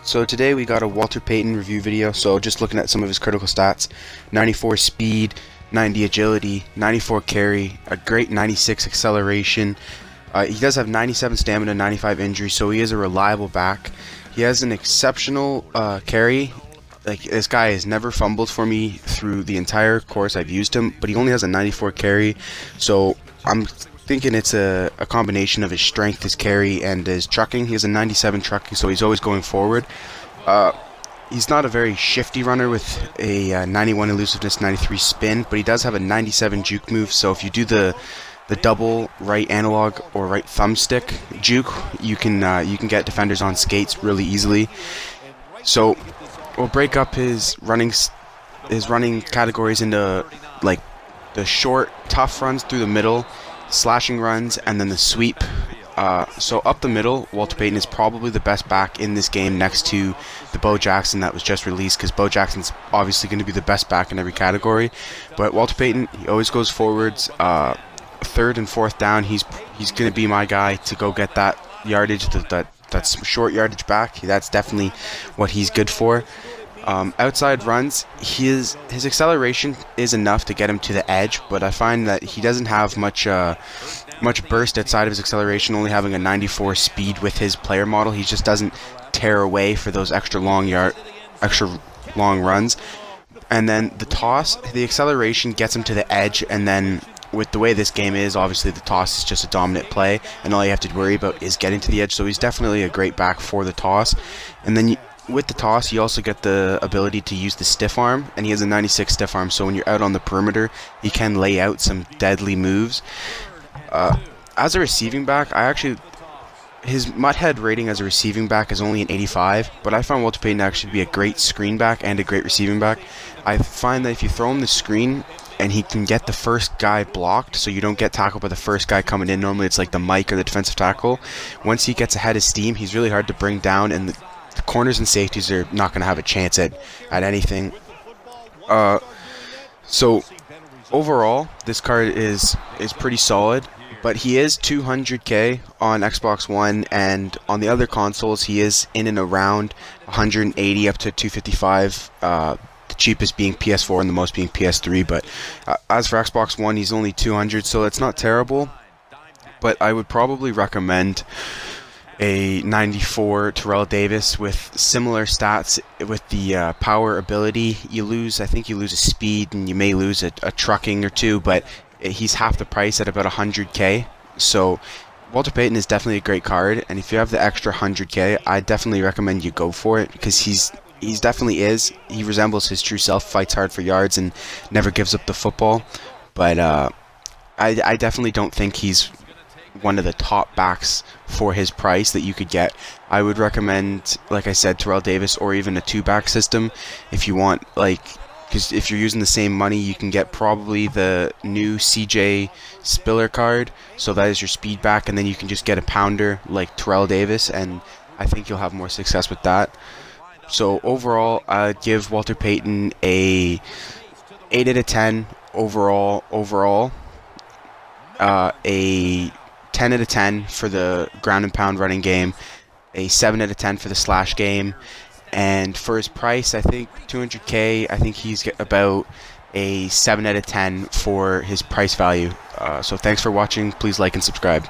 So today we got a Walter Payton review video, so just looking at some of his critical stats. 94 speed, 90 agility, 94 carry, a great 96 acceleration. He does have 97 stamina, 95 injury, so he is a reliable back. He has an exceptional carry. Like, this guy has never fumbled for me through the entire course I've used him, but he only has a 94 carry, so I'm thinking it's a combination of his strength, his carry, and his trucking. He has a 97 trucking, so he's always going forward. He's not a very shifty runner with a 91 elusiveness, 93 spin, but he does have a 97 juke move, so if you do the double right analog or right thumbstick juke, you can get defenders on skates really easily. So we'll break up his running categories into like the short, tough runs through the middle, slashing runs, and then the sweep. So up the middle, Walter Payton is probably the best back in this game next to the Bo Jackson that was just released, because Bo Jackson's obviously going to be the best back in every category. But Walter Payton, he always goes forwards. Third and fourth down, he's going to be my guy to go get that yardage, that's short yardage back. That's definitely what he's good for. Outside runs, his acceleration is enough to get him to the edge, but I find that he doesn't have much burst outside of his acceleration, only having a 94 speed with his player model. He just doesn't tear away for those extra long runs. And then the toss, the acceleration gets him to the edge, and then with the way this game is, obviously the toss is just a dominant play, and all you have to worry about is getting to the edge, so he's definitely a great back for the toss. And then with the toss, you also get the ability to use the stiff arm, and he has a 96 stiff arm, so when you're out on the perimeter, he can lay out some deadly moves. As a receiving back, his MUT head rating as a receiving back is only an 85, but I found Walter Payton to actually be a great screen back and a great receiving back. I find that if you throw him the screen and he can get the first guy blocked, so you don't get tackled by the first guy coming in, normally it's like the Mike or the defensive tackle. Once he gets ahead of steam, he's really hard to bring down, and the corners and safeties are not going to have a chance at anything. So overall, this card is pretty solid, but he is 200k on Xbox One, and on the other consoles he is in and around 180 up to 255. The cheapest being PS4 and the most being PS3, but as for Xbox One, he's only 200, so it's not terrible. But I would probably recommend a 94 Terrell Davis with similar stats. With the power ability, I think you lose a speed, and you may lose a trucking or two, but he's half the price at about 100k. So Walter Payton is definitely a great card, and if you have the extra 100k, I definitely recommend you go for it, because he resembles his true self, fights hard for yards and never gives up the football. But I definitely don't think he's one of the top backs for his price that you could get. I would recommend, like I said, Terrell Davis, or even a two-back system if you want, because if you're using the same money, you can get probably the new CJ Spiller card, so that is your speed back, and then you can just get a pounder like Terrell Davis, and I think you'll have more success with that. So overall, I'd give Walter Payton a 8 out of 10 overall, a 10 out of 10 for the ground and pound running game, a 7 out of 10 for the slash game, and for his price, I think 200k, I think he's about a 7 out of 10 for his price value. So thanks for watching. Please like and subscribe.